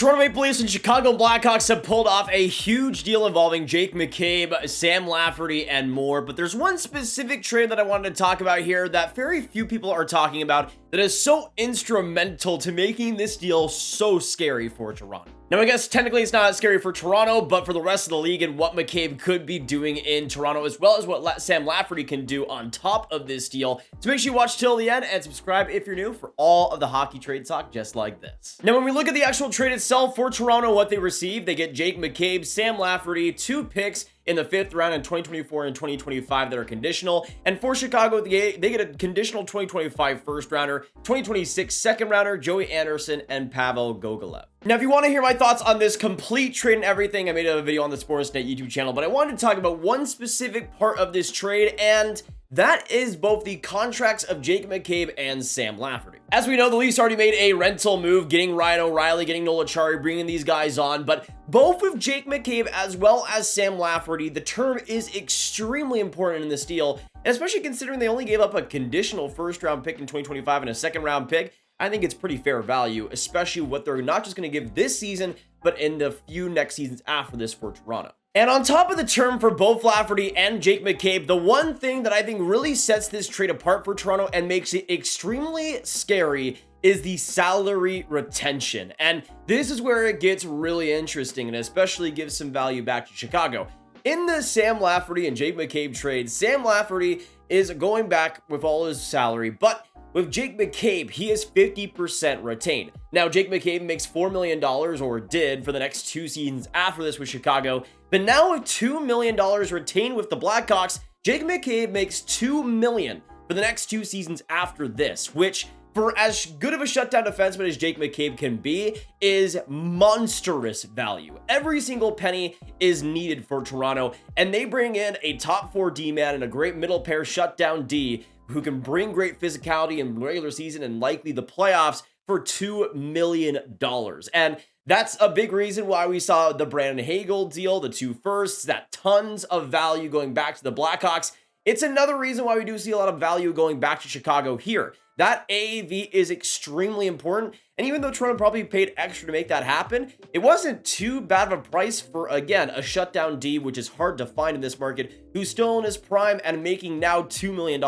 Toronto Maple Leafs and Chicago Blackhawks have pulled off a huge deal involving Jake McCabe, Sam Lafferty, and more. But there's one specific trade that I wanted to talk about here that very few people are talking about that is so instrumental to making this deal so scary for Toronto. Now, I guess technically it's not scary for Toronto, but for the rest of the league and what McCabe could be doing in Toronto, as well as what Sam Lafferty can do on top of this deal. So make sure you watch till the end and subscribe if you're new for all of the hockey trade talk just like this. Now, when we look at the actual trade itself for Toronto, what they receive, they get Jake McCabe, Sam Lafferty, 2 picks in the 5th round in 2024 and 2025 that are conditional. And for Chicago, they get a conditional 2025 first rounder, 2026 second rounder, Joey Anderson, and Pavel Gogolev. Now, if you want to hear my thoughts on this complete trade and everything, I made a video on the Sportsnet YouTube channel, but I wanted to talk about one specific part of this trade, and that is both the contracts of Jake McCabe and Sam Lafferty. As we know, the Leafs already made a rental move, getting Ryan O'Reilly, getting Noel Acciari, bringing these guys on, but both with Jake McCabe as well as Sam Lafferty, the term is extremely important in this deal, and especially considering they only gave up a conditional first-round pick in 2025 and a second-round pick. I think it's pretty fair value, especially what they're not just going to give this season, but in the few next seasons after this for Toronto. And on top of the term for both Lafferty and Jake McCabe, the one thing that I think really sets this trade apart for Toronto and makes it extremely scary is the salary retention. And this is where it gets really interesting and especially gives some value back to Chicago. In the Sam Lafferty and Jake McCabe trade, Sam Lafferty is going back with all his salary, but with Jake McCabe, he is 50% retained. Now, Jake McCabe makes $4 million, or did, for the next 2 seasons after this with Chicago. But now with $2 million retained with the Blackhawks, Jake McCabe makes $2 million for the next 2 seasons after this, which, for as good of a shutdown defenseman as Jake McCabe can be, is monstrous value. Every single penny is needed for Toronto, and they bring in a top 4 D-man and a great middle pair shutdown D who can bring great physicality in regular season and likely the playoffs for $2 million. And that's a big reason why we saw the Brandon Hagel deal, the 2 firsts, that tons of value going back to the Blackhawks. It's another reason why we do see a lot of value going back to Chicago here. That AAV is extremely important, and even though Toronto probably paid extra to make that happen, it wasn't too bad of a price for, again, a shutdown D, which is hard to find in this market, who's still in his prime and making now $2 million.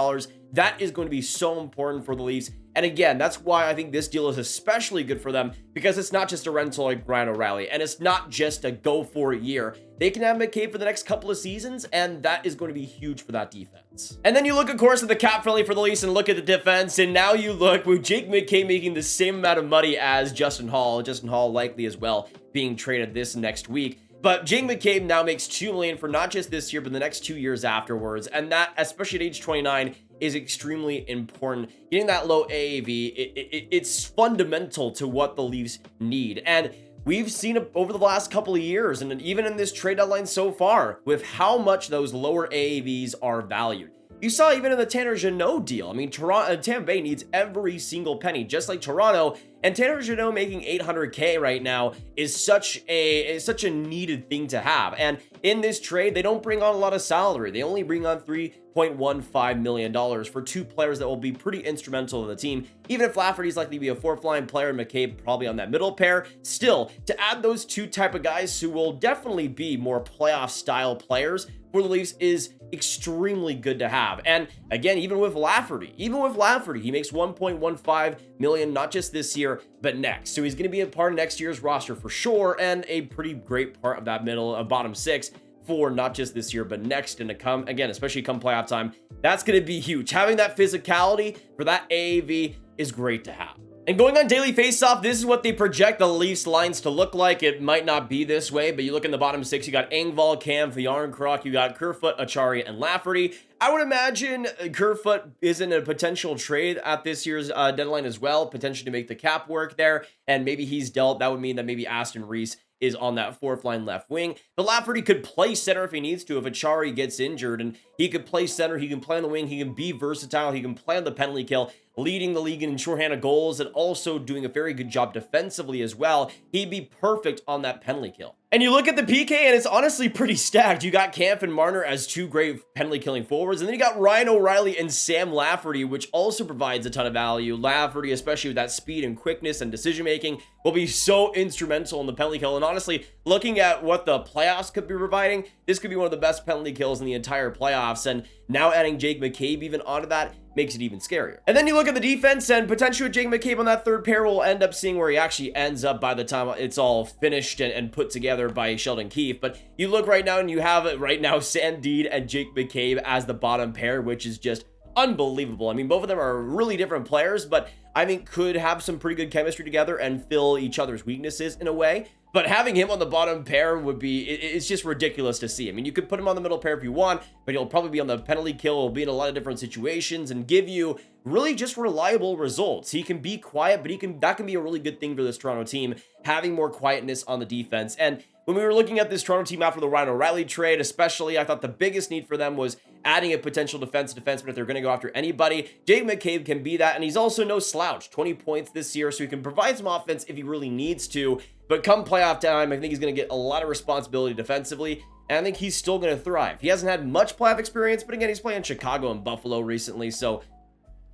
That is going to be so important for the Leafs. And again, that's why I think this deal is especially good for them, because it's not just a rental like Ryan O'Reilly, and it's not just a go for a year. They can have McCabe for the next couple of seasons, and that is going to be huge for that defense. And then you look, of course, at the cap friendly for the Leafs and look at the defense, and now you look with Jake McCabe making the same amount of money as Justin Hall likely as well being traded this next week. But Jake McCabe now makes $2 million for not just this year, but the next 2 years afterwards. And that, especially at age 29, is extremely important. Getting that low AAV, it's fundamental to what the Leafs need. And we've seen it over the last couple of years, and even in this trade deadline so far, with how much those lower AAVs are valued. You saw even in the Tanner Jeannot deal. I mean, Tampa Bay needs every single penny, just like Toronto. And Tanner Jeannot making $800K right now is such a needed thing to have. And in this trade, they don't bring on a lot of salary. They only bring on $3.15 million for 2 players that will be pretty instrumental in the team. Even if Lafferty's likely to be a 4th-line player and McCabe probably on that middle pair, still, to add those 2 type of guys who will definitely be more playoff-style players for the Leafs is extremely good to have. And again, even with Lafferty, he makes $1.15 million, not just this year, but next. So he's going to be a part of next year's roster for sure, and a pretty great part of that bottom 6 for not just this year, but next, and to come, again, especially come playoff time. That's going to be huge. Having that physicality for that AAV is great to have. And going on Daily Faceoff, this is what they project the Leafs lines to look like. It might not be this way, but you look in the bottom 6, you got Engvall, Cam, Yarncroc, you got Kerfoot, Acciari, and Lafferty. I would imagine Kerfoot is in a potential trade at this year's deadline as well, potentially to make the cap work there, and maybe he's dealt. That would mean that maybe Aston Reese is on that 4th-line left wing. But Lafferty could play center if he needs to, if Acciari gets injured, and he could play center, he can play on the wing, he can be versatile, he can play on the penalty kill, leading the league in shorthanded goals and also doing a very good job defensively as well. He'd be perfect on that penalty kill. And you look at the PK, and it's honestly pretty stacked. You got Kampf and Marner as two great penalty-killing forwards, and then you got Ryan O'Reilly and Sam Lafferty, which also provides a ton of value. Lafferty, especially with that speed and quickness and decision-making, will be so instrumental in the penalty kill. And honestly, looking at what the playoffs could be providing, this could be one of the best penalty kills in the entire playoffs. And now adding Jake McCabe even onto that makes it even scarier. And then you look at the defense, and potentially with Jake McCabe on that third pair, we'll end up seeing where he actually ends up by the time it's all finished and put together by Sheldon Keefe. But you look right now, and you have it right now, Sam Deed and Jake McCabe as the bottom pair, which is just unbelievable. I mean, both of them are really different players, but I think could have some pretty good chemistry together and fill each other's weaknesses in a way. But having him on the bottom pair would be, it's just ridiculous to see. I mean, you could put him on the middle pair if you want, but he'll probably be on the penalty kill, he'll be in a lot of different situations and give you really just reliable results. He can be quiet, but that can be a really good thing for this Toronto team, having more quietness on the defense. And when we were looking at this Toronto team after the Ryan O'Reilly trade, especially, I thought the biggest need for them was adding a potential defenseman if they're going to go after anybody. Jake McCabe can be that, and he's also no slouch. 20 points this year, so he can provide some offense if he really needs to. But come playoff time, I think he's going to get a lot of responsibility defensively, and I think he's still going to thrive. He hasn't had much playoff experience, but again, he's playing Chicago and Buffalo recently, so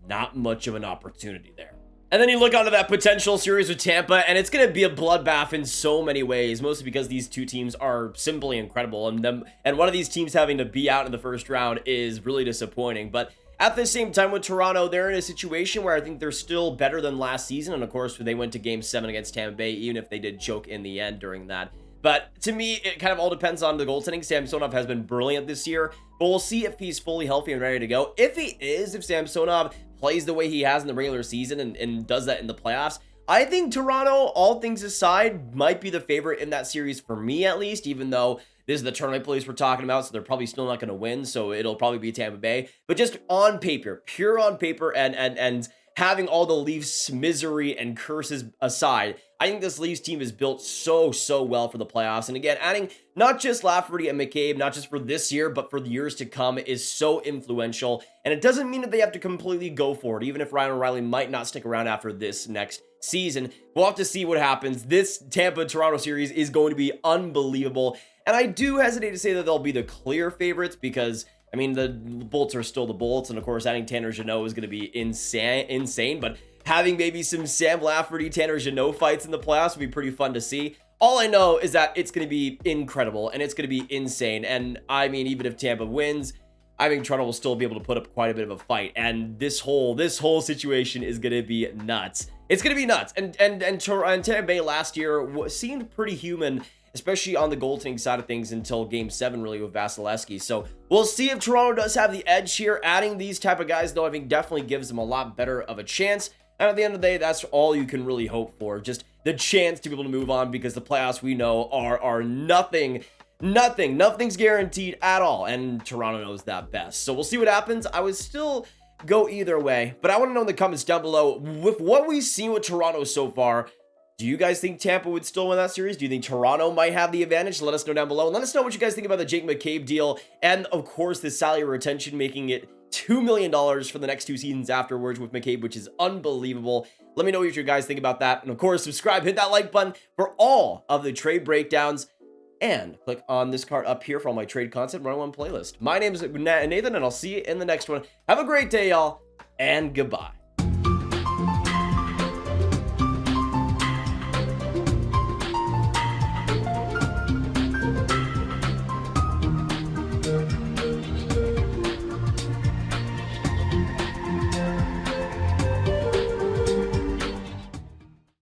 not much of an opportunity there. And then you look onto that potential series with Tampa, and it's going to be a bloodbath in so many ways, mostly because these two teams are simply incredible, and one of these teams having to be out in the first round is really disappointing. But at the same time with Toronto, they're in a situation where I think they're still better than last season, and of course, they went to Game 7 against Tampa Bay, even if they did choke in the end during that. But to me, it kind of all depends on the goaltending. Samsonov has been brilliant this year, but we'll see if he's fully healthy and ready to go. If he is, if Samsonov plays the way he has in the regular season and does that in the playoffs, I think Toronto, all things aside, might be the favorite in that series for me at least, even though this is the tournament place we're talking about, so they're probably still not going to win, so it'll probably be Tampa Bay. But just on paper, pure on paper, and having all the Leafs misery and curses aside, I think this Leafs team is built so well for the playoffs. And again, adding not just Lafferty and McCabe, not just for this year, but for the years to come is so influential. And it doesn't mean that they have to completely go for it, even if Ryan O'Reilly might not stick around after this next season. We'll have to see what happens. This Tampa-Toronto series is going to be unbelievable. And I do hesitate to say that they'll be the clear favorites because, I mean, the Bolts are still the Bolts. And of course, adding Tanner Jeannot is going to be insane. But having maybe some Sam Lafferty, Tanner Jeannot fights in the playoffs would be pretty fun to see. All I know is that it's going to be incredible and it's going to be insane. And I mean, even if Tampa wins, I think Toronto will still be able to put up quite a bit of a fight. And this whole situation is going to be nuts. It's going to be nuts. And Tampa Bay last year seemed pretty human, especially on the goaltending side of things until Game 7 really with Vasilevsky. So we'll see if Toronto does have the edge here. Adding these type of guys, though, I think definitely gives them a lot better of a chance. And at the end of the day, that's all you can really hope for. Just the chance to be able to move on, because the playoffs we know are nothing. Nothing's guaranteed at all. And Toronto knows that best. So we'll see what happens. I would still go either way, but I want to know in the comments down below, with what we've seen with Toronto so far, do you guys think Tampa would still win that series? Do you think Toronto might have the advantage? Let us know down below. And let us know what you guys think about the Jake McCabe deal. And of course, the salary retention, making it $2 million for the next 2 seasons afterwards with McCabe, which is unbelievable. Let me know what you guys think about that. And of course, subscribe, hit that like button for all of the trade breakdowns. And click on this card up here for all my trade content one-on-one playlist. My name is Nathan, and I'll see you in the next one. Have a great day, y'all, and goodbye.